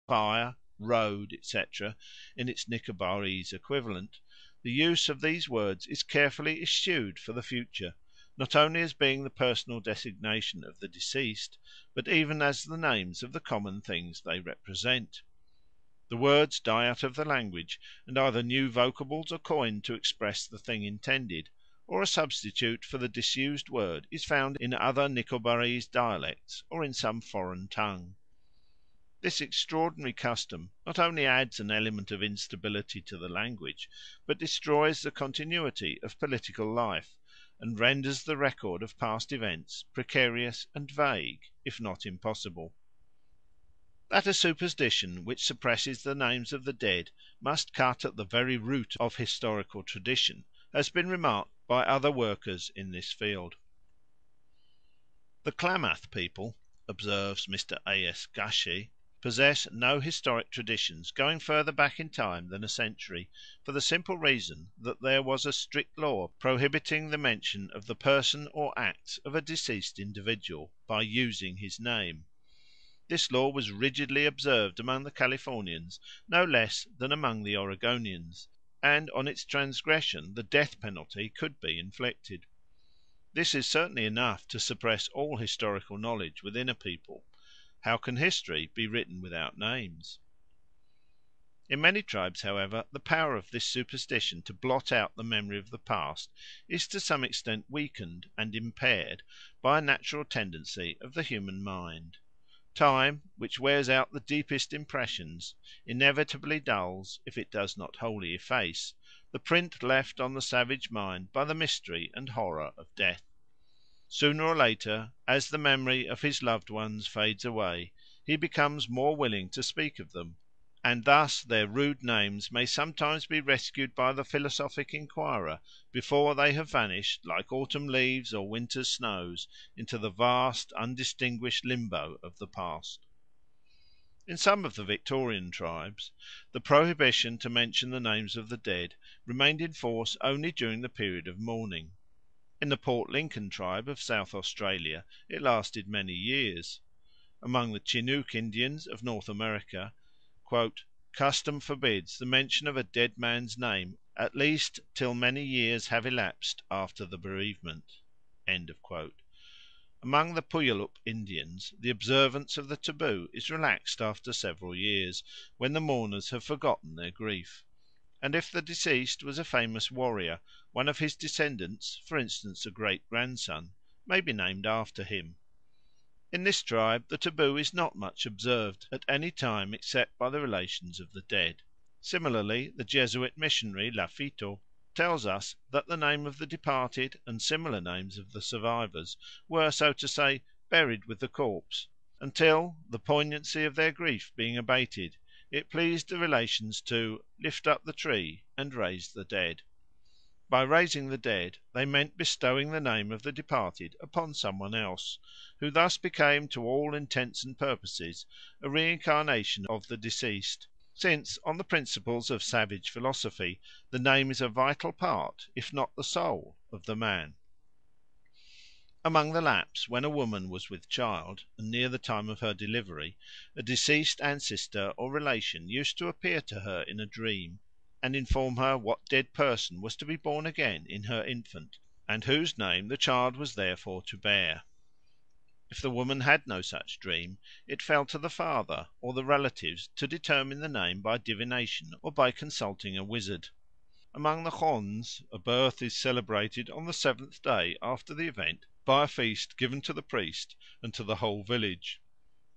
fire, road, etc., in its Nicobarese equivalent, the use of these words is carefully eschewed for the future, not only as being the personal designation of the deceased, but even as the names of the common things they represent. The words die out of the language, and either new vocables are coined to express the thing intended, or a substitute for the disused word is found in other Nicobarese dialects or in some foreign tongue. This extraordinary custom not only adds an element of instability to the language, but destroys the continuity of political life, and renders the record of past events precarious and vague, if not impossible. That a superstition which suppresses the names of the dead must cut at the very root of historical tradition has been remarked by other workers in this field. The Klamath people, observes Mr. A.S. Xxii, possess no historic traditions going further back in time than a century, for the simple reason that there was a strict law prohibiting the mention of the person or acts of a deceased individual by using his name. This law was rigidly observed among the Californians no less than among the Oregonians, and on its transgression the death penalty could be inflicted. This is certainly enough to suppress all historical knowledge within a people. How can history be written without names? In many tribes, however, the power of this superstition to blot out the memory of the past is to some extent weakened and impaired by a natural tendency of the human mind. Time, which wears out the deepest impressions, inevitably dulls, if it does not wholly efface, the print left on the savage mind by the mystery and horror of death. Sooner or later, as the memory of his loved ones fades away, he becomes more willing to speak of them, and thus their rude names may sometimes be rescued by the philosophic enquirer before they have vanished, like autumn leaves or winter's snows, into the vast undistinguished limbo of the past. In some of the Victorian tribes the prohibition to mention the names of the dead remained in force only during the period of mourning. In the Port Lincoln tribe of South Australia it lasted many years. Among the Chinook Indians of North America, "custom forbids the mention of a dead man's name at least till many years have elapsed after the bereavement." Among the Puyallup Indians the observance of the taboo is relaxed after several years, when the mourners have forgotten their grief; and if the deceased was a famous warrior, one of his descendants, for instance a great grandson, may be named after him. In this tribe the taboo is not much observed at any time except by the relations of the dead. Similarly the Jesuit missionary Lafito tells us that the name of the departed and similar names of the survivors were, so to say, buried with the corpse, until, the poignancy of their grief being abated, it pleased the relations to "lift up the tree and raise the dead." By raising the dead they meant bestowing the name of the departed upon some one else, who thus became to all intents and purposes a reincarnation of the deceased, since, on the principles of savage philosophy, the name is a vital part, if not the soul, of the man. Among the Lapps, when a woman was with child, and near the time of her delivery, a deceased ancestor or relation used to appear to her in a dream, and inform her what dead person was to be born again in her infant, and whose name the child was therefore to bear. If the woman had no such dream, it fell to the father or the relatives to determine the name by divination or by consulting a wizard. Among the Khonds a birth is celebrated on the seventh day after the event by a feast given to the priest and to the whole village.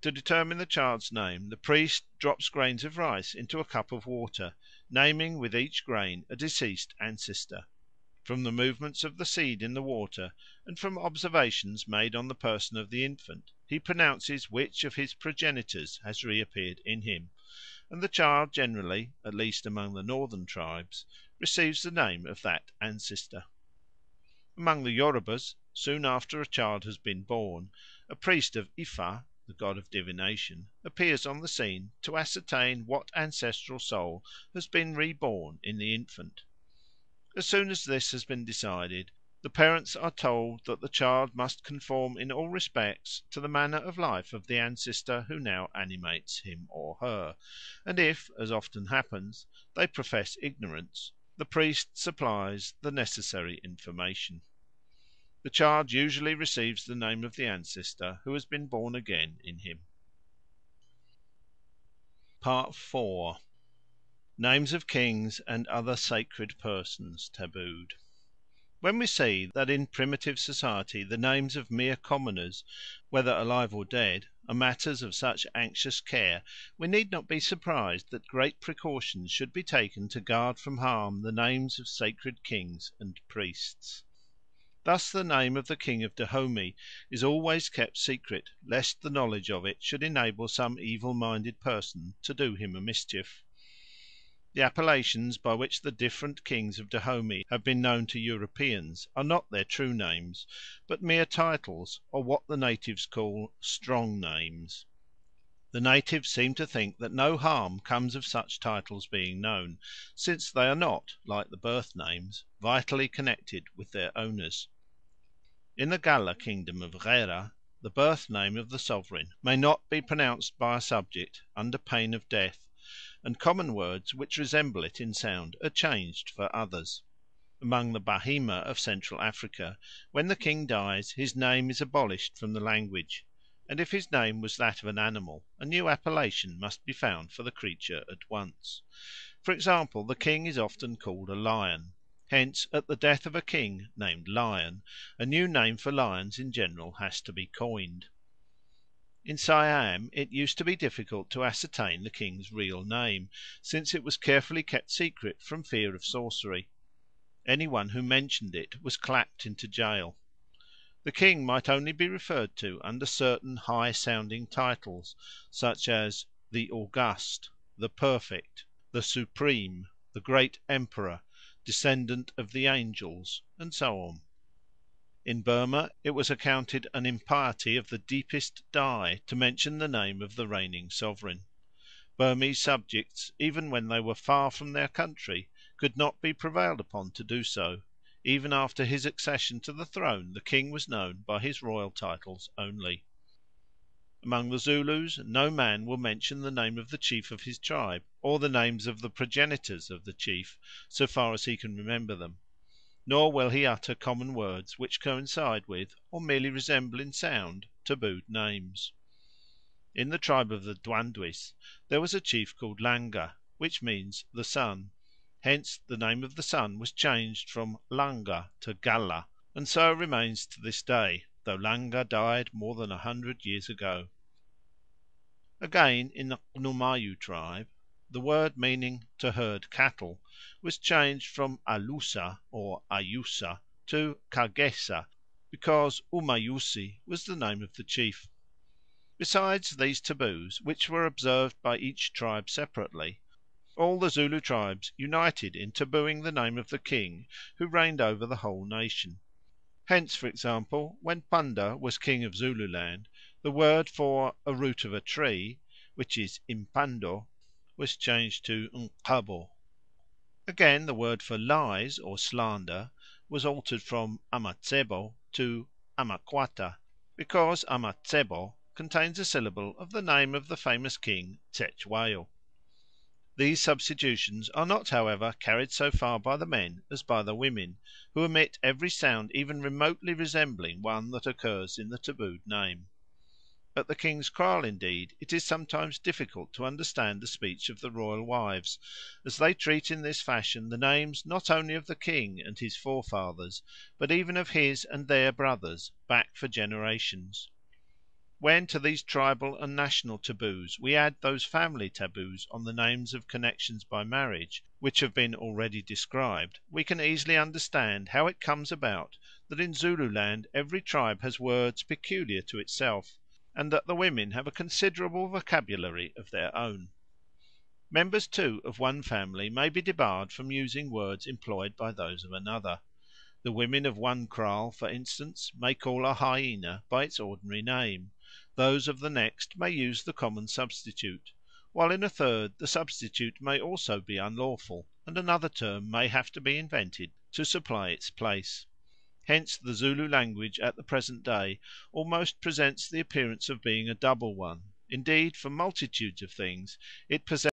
To determine the child's name the priest drops grains of rice into a cup of water, naming with each grain a deceased ancestor. From the movements of the seed in the water, and from observations made on the person of the infant, he pronounces which of his progenitors has reappeared in him, and the child generally, at least among the northern tribes, receives the name of that ancestor. Among the Yorubas, soon after a child has been born, a priest of Ifa, the god of divination, appears on the scene to ascertain what ancestral soul has been reborn in the infant. As soon as this has been decided, The parents are told that the child must conform in all respects to the manner of life of the ancestor who now animates him or her, and if, as often happens, they profess ignorance, the priest supplies the necessary information. The child usually receives the name of the ancestor who has been born again in him. Part IV. Names of Kings and other Sacred Persons tabooed. When we see that in primitive society the names of mere commoners, whether alive or dead, are matters of such anxious care, we need not be surprised that great precautions should be taken to guard from harm the names of sacred kings and priests. Thus the name of the king of Dahomey is always kept secret, lest the knowledge of it should enable some evil-minded person to do him a mischief. The appellations by which the different kings of Dahomey have been known to Europeans are not their true names, but mere titles, or what the natives call strong names. The natives seem to think that no harm comes of such titles being known, since they are not, like the birth names, vitally connected with their owners. In the Galla kingdom of Ghera the birth name of the sovereign may not be pronounced by a subject under pain of death, and common words which resemble it in sound are changed for others. Among the Bahima of Central Africa, when the king dies his name is abolished from the language, and if his name was that of an animal, a new appellation must be found for the creature at once. For example, the king is often called a lion. Hence, at the death of a king named Lion, a new name for lions in general has to be coined. In Siam it used to be difficult to ascertain the king's real name, since it was carefully kept secret from fear of sorcery. Any one who mentioned it was clapped into jail. The king might only be referred to under certain high sounding titles, such as the August, the Perfect, the Supreme, the Great Emperor, Descendant of the Angels, and so on. In Burma it was accounted an impiety of the deepest dye to mention the name of the reigning sovereign. Burmese subjects, even when they were far from their country, could not be prevailed upon to do so. Even after his accession to the throne the king was known by his royal titles only. Among the Zulus no man will mention the name of the chief of his tribe, or the names of the progenitors of the chief, so far as he can remember them. Nor will he utter common words which coincide with, or merely resemble in sound, tabooed names. In the tribe of the Dwandwis there was a chief called Langa, which means the sun. Hence the name of the sun was changed from Langa to Galla, and so remains to this day, though Langa died more than 100 years ago. Again, in the Gnumayu tribe, the word meaning to herd cattle was changed from Alusa or Ayusa to Kagesa, because Umayusi was the name of the chief. Besides these taboos, which were observed by each tribe separately, all the Zulu tribes united in tabooing the name of the king who reigned over the whole nation. Hence, for example, when Panda was king of Zululand, the word for a root of a tree, which is impando, was changed to nkabo. Again, the word for lies or slander was altered from amatsebo to amaquata, because amatsebo contains a syllable of the name of the famous king Cetshwayo. These substitutions are not, however, carried so far by the men as by the women, who omit every sound even remotely resembling one that occurs in the tabooed name. At the king's kraal, indeed, it is sometimes difficult to understand the speech of the royal wives, as they treat in this fashion the names not only of the king and his forefathers, but even of his and their brothers, back for generations. When to these tribal and national taboos we add those family taboos on the names of connections by marriage, which have been already described, we can easily understand how it comes about that in Zululand every tribe has words peculiar to itself, and that the women have a considerable vocabulary of their own. Members, too, of one family may be debarred from using words employed by those of another. The women of one kraal, for instance, may call a hyena by its ordinary name; those of the next may use the common substitute; while in a third the substitute may also be unlawful, and another term may have to be invented to supply its place. Hence the Zulu language at the present day almost presents the appearance of being a double one; indeed, for multitudes of things it possesses the character of a single.